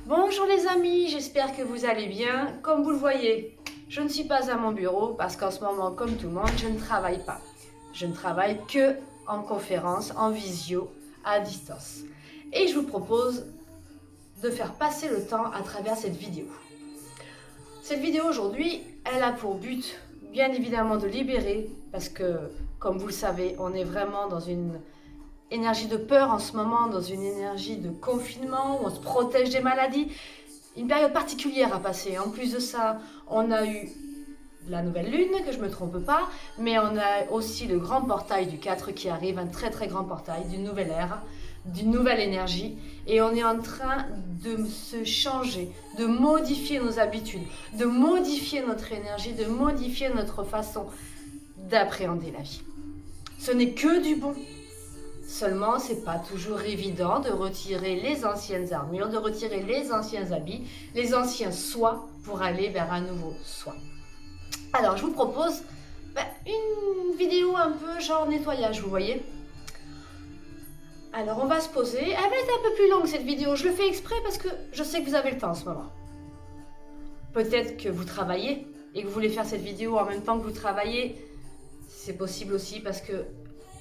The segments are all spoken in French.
Bonjour les amis, j'espère que vous allez bien. Comme vous le voyez, je ne suis pas à mon bureau parce qu'en ce moment, comme tout le monde, je ne travaille pas. Je ne travaille que en conférence, en visio, à distance. Et je vous propose de faire passer le temps à travers cette vidéo. Cette vidéo aujourd'hui, elle a pour but, bien évidemment, de libérer, parce que, comme vous le savez, on est vraiment dans une énergie de peur en ce moment, dans une énergie de confinement, où on se protège des maladies. Une période particulière à passer. En plus de ça, on a eu la nouvelle lune, que je ne me trompe pas, mais on a aussi le grand portail du 4 qui arrive, un très très grand portail d'une nouvelle ère, d'une nouvelle énergie, et on est en train de se changer, de modifier nos habitudes, de modifier notre énergie, de modifier notre façon d'appréhender la vie. Ce n'est que du bon. Seulement, c'est pas toujours évident de retirer les anciennes armures, de retirer les anciens habits, les anciens soi pour aller vers un nouveau soi. Alors, je vous propose une vidéo un peu genre nettoyage, vous voyez. Alors, on va se poser. Elle va être un peu plus longue cette vidéo. Je le fais exprès parce que je sais que vous avez le temps en ce moment. Peut-être que vous travaillez et que vous voulez faire cette vidéo en même temps que vous travaillez. C'est possible aussi parce que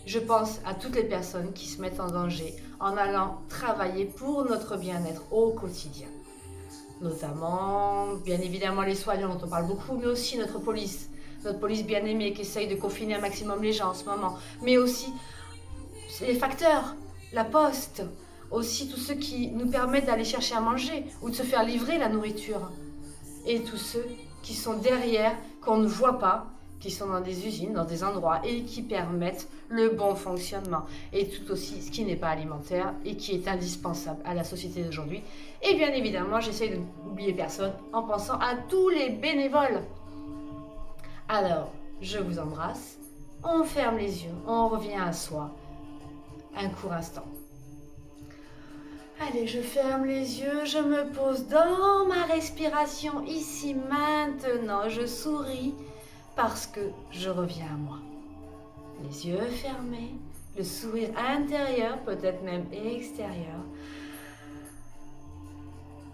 je pense à toutes les personnes qui se mettent en danger en allant travailler pour notre bien-être au quotidien. Notamment, bien évidemment, les soignants dont on parle beaucoup, mais aussi notre police bien-aimée qui essaye de confiner un maximum les gens en ce moment. Mais aussi les facteurs, la poste, aussi tous ceux qui nous permettent d'aller chercher à manger ou de se faire livrer la nourriture. Et tous ceux qui sont derrière, qu'on ne voit pas, qui sont dans des usines, dans des endroits et qui permettent le bon fonctionnement. Et tout aussi ce qui n'est pas alimentaire et qui est indispensable à la société d'aujourd'hui. Et bien évidemment, j'essaie de n'oublier personne en pensant à tous les bénévoles. Alors, je vous embrasse, on ferme les yeux, on revient à soi. Un court instant. Allez, je ferme les yeux, je me pose dans ma respiration ici maintenant, je souris parce que je reviens à moi. Les yeux fermés, le sourire intérieur, peut-être même extérieur.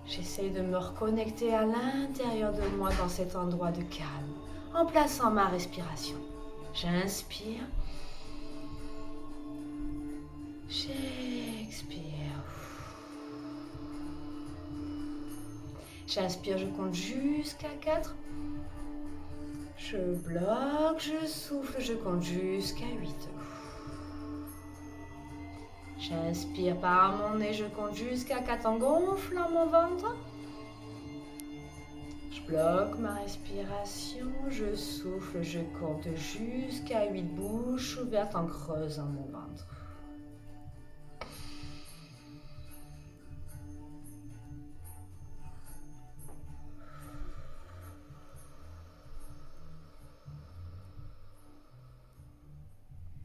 J'essaye de me reconnecter à l'intérieur de moi dans cet endroit de calme, en plaçant ma respiration. J'inspire, j'expire. J'inspire, je compte jusqu'à 4. Je bloque, je souffle, je compte jusqu'à 8. J'inspire par mon nez, je compte jusqu'à 4 en gonflant mon ventre. Je bloque ma respiration, je souffle, je compte jusqu'à 8, bouche ouverte en creusant mon ventre.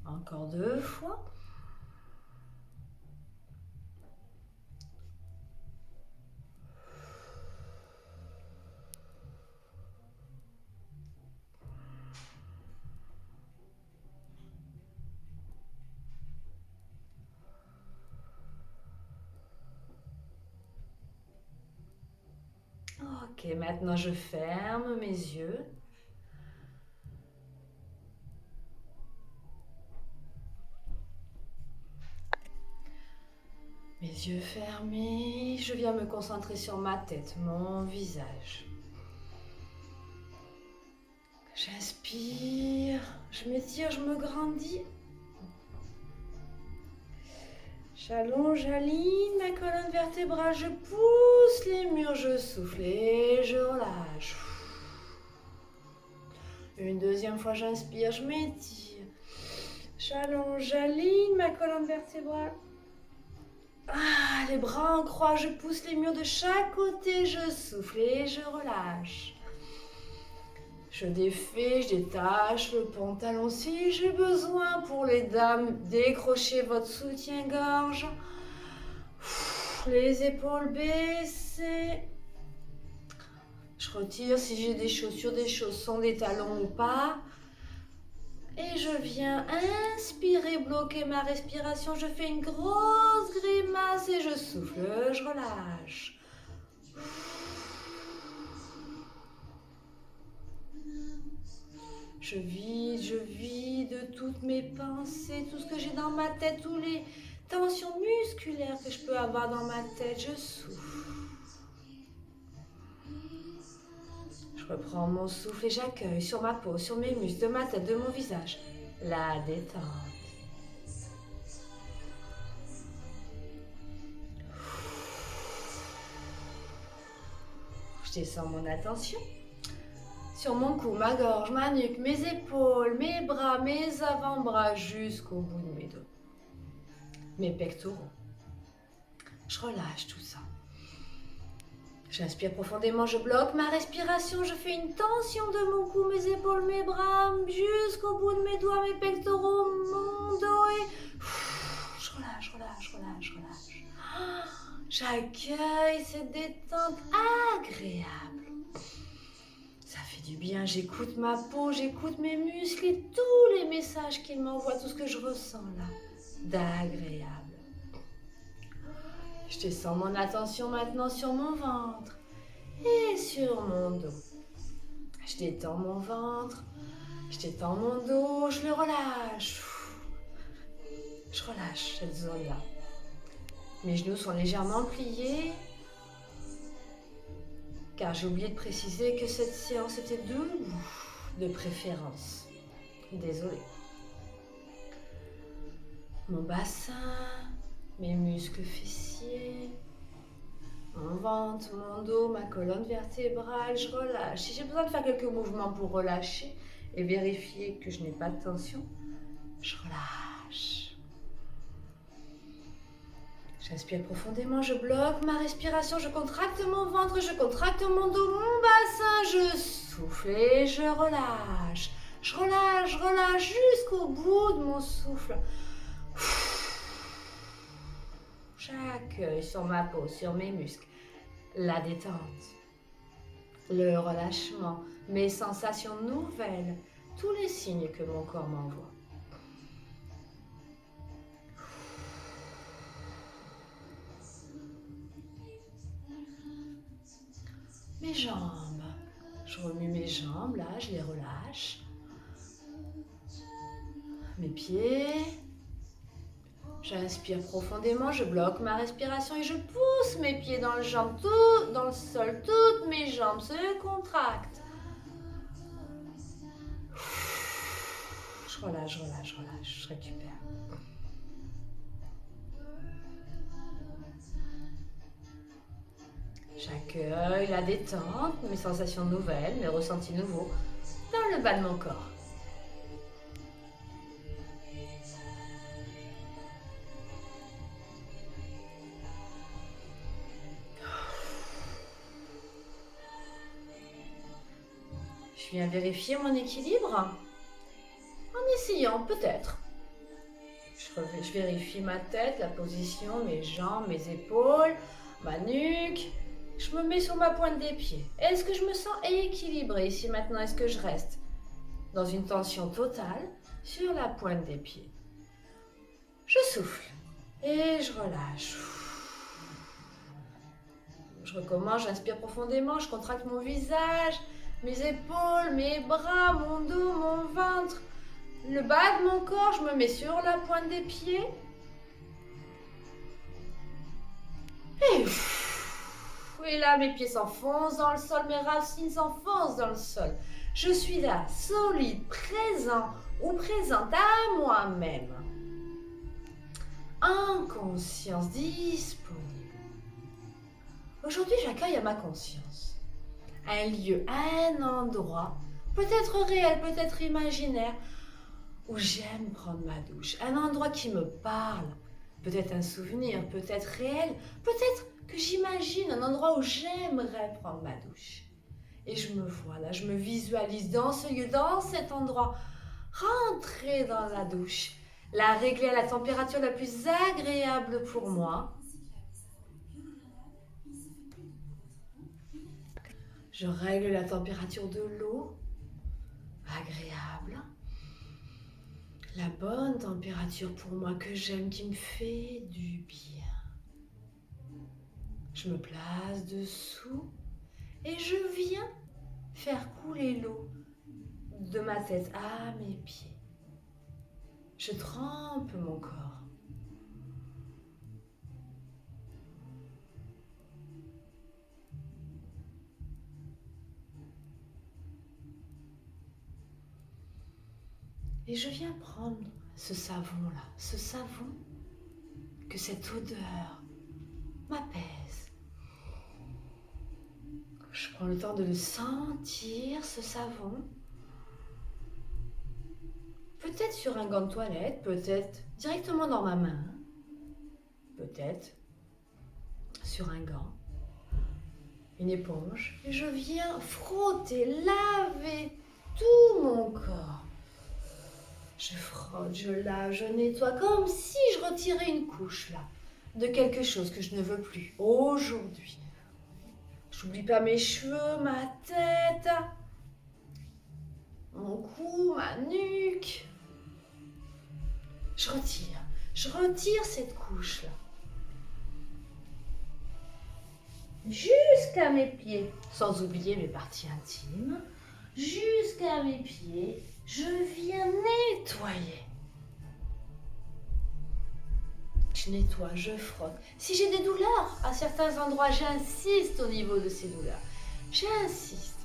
Encore 2 fois. Ok, maintenant je ferme mes yeux. Mes yeux fermés, je viens me concentrer sur ma tête, mon visage. J'inspire, je m'étire, je me grandis. J'allonge, j'aligne ma colonne vertébrale, je pousse les murs, je souffle et je relâche. Une deuxième fois, j'inspire, je m'étire. J'allonge, j'aligne ma colonne vertébrale. Les bras en croix, je pousse les murs de chaque côté, je souffle et je relâche. Je défais, je détache le pantalon si j'ai besoin. Pour les dames, décrochez votre soutien-gorge. Les épaules baissées. Je retire si j'ai des chaussures, des chaussons, des talons ou pas. Et je viens inspirer, bloquer ma respiration. Je fais une grosse grimace et je souffle, je relâche. Je vide toutes mes pensées, tout ce que j'ai dans ma tête, toutes les tensions musculaires que je peux avoir dans ma tête. Je souffle. Je reprends mon souffle et j'accueille sur ma peau, sur mes muscles, de ma tête, de mon visage, la détente. Je descends mon attention sur mon cou, ma gorge, ma nuque, mes épaules, mes bras, mes avant-bras jusqu'au bout de mes dos. Mes pectoraux. Je relâche tout ça. J'inspire profondément, je bloque ma respiration, je fais une tension de mon cou, mes épaules, mes bras, jusqu'au bout de mes doigts, mes pectoraux, mon dos et je relâche, relâche, relâche, relâche. J'accueille cette détente agréable. Ça fait du bien, j'écoute ma peau, j'écoute mes muscles et tous les messages qu'ils m'envoient, tout ce que je ressens là, d'agréable. Je descends mon attention maintenant sur mon ventre et sur mon dos. Je détends mon ventre, je détends mon dos, je le relâche. Je relâche cette zone-là. Mes genoux sont légèrement pliés, car j'ai oublié de préciser que cette séance était debout, de préférence. Désolée. Mon bassin, mes muscles fessiers, mon ventre, mon dos, ma colonne vertébrale, je relâche. Si j'ai besoin de faire quelques mouvements pour relâcher et vérifier que je n'ai pas de tension, je relâche. J'inspire profondément, je bloque ma respiration, je contracte mon ventre, je contracte mon dos, mon bassin, je souffle et je relâche. Je relâche jusqu'au bout de mon souffle. J'accueille sur ma peau, sur mes muscles, la détente, le relâchement, mes sensations nouvelles, tous les signes que mon corps m'envoie. Mes jambes, je remue mes jambes, là, je les relâche. Mes pieds, j'inspire profondément, je bloque ma respiration et je pousse mes pieds dans le sol, toutes mes jambes se contractent. Je relâche, je récupère. J'accueille la détente, mes sensations nouvelles, mes ressentis nouveaux dans le bas de mon corps. Je viens vérifier mon équilibre en essayant peut-être. Je vérifie ma tête, la position, mes jambes, mes épaules, ma nuque. Je me mets sur ma pointe des pieds. Est-ce que je me sens équilibrée ici maintenant? Est-ce que je reste dans une tension totale sur la pointe des pieds? Je souffle et je relâche. Je recommence, j'inspire profondément, je contracte mon visage, mes épaules, mes bras, mon dos, mon ventre, le bas de mon corps, je me mets sur la pointe des pieds. Et là, mes pieds s'enfoncent dans le sol, mes racines s'enfoncent dans le sol. Je suis là, solide, présent ou présente à moi-même. En conscience, disponible. Aujourd'hui, j'accueille à ma conscience un lieu, un endroit, peut-être réel, peut-être imaginaire, où j'aime prendre ma douche. Un endroit qui me parle, peut-être un souvenir, peut-être réel, peut-être que j'imagine un endroit où j'aimerais prendre ma douche. Et je me vois là, je me visualise dans ce lieu, dans cet endroit, rentrer dans la douche, la régler à la température la plus agréable pour moi. Je règle la température de l'eau, agréable. La bonne température pour moi que j'aime, qui me fait du bien. Je Je me place dessous et je viens faire couler l'eau de ma tête à mes pieds. Je trempe mon corps. Et je viens prendre ce savon-là, ce savon, que cette odeur m'apaise. Je prends le temps de le sentir, ce savon. Peut-être sur un gant de toilette, peut-être directement dans ma main, peut-être sur un gant, une éponge. Et je viens frotter, laver tout mon corps. Je frotte, je lave, je nettoie, comme si je retirais une couche là, de quelque chose que je ne veux plus aujourd'hui. J'oublie pas mes cheveux, ma tête, mon cou, ma nuque. Je retire cette couche là. Jusqu'à mes pieds, sans oublier mes parties intimes, jusqu'à mes pieds. Je viens nettoyer. Je nettoie, je frotte. Si j'ai des douleurs à certains endroits, j'insiste au niveau de ces douleurs. J'insiste.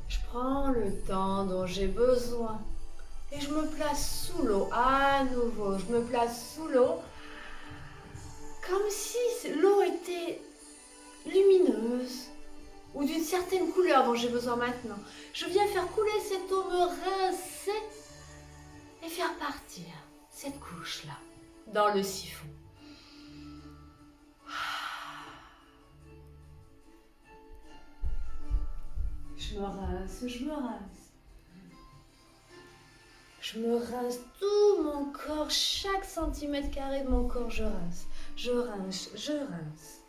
Je prends le temps dont j'ai besoin. Et je me place sous l'eau à nouveau. Je me place sous l'eau comme si l'eau était lumineuse ou d'une certaine couleur dont j'ai besoin maintenant. Je viens faire couler cette eau, me rincer et faire partir cette couche-là dans le siphon. Je me rince, je me rince. Je me rince tout mon corps, chaque centimètre carré de mon corps, je rince, je rince, je rince.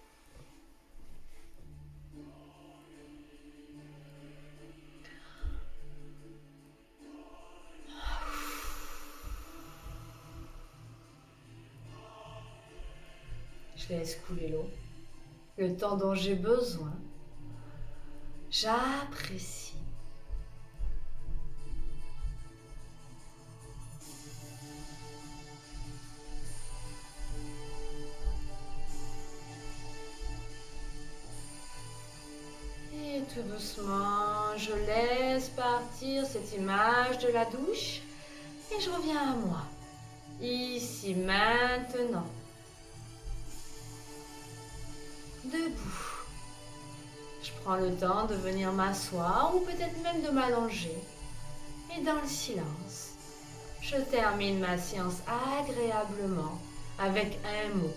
Je laisse couler l'eau, le temps dont j'ai besoin. J'apprécie. Et tout doucement, je laisse partir cette image de la douche et je reviens à moi, ici, maintenant. Debout. Je prends le temps de venir m'asseoir ou peut-être même de m'allonger. Et dans le silence, je termine ma séance agréablement avec un mot.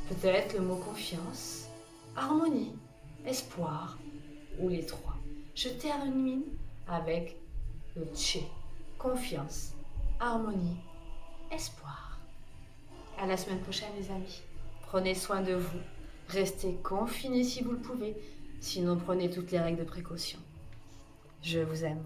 Peut-être le mot confiance, harmonie, espoir ou les trois. Je termine avec le tché. Confiance, harmonie, espoir. À la semaine prochaine les amis. Prenez soin de vous. Restez confinés si vous le pouvez. Sinon prenez toutes les règles de précaution. Je vous aime.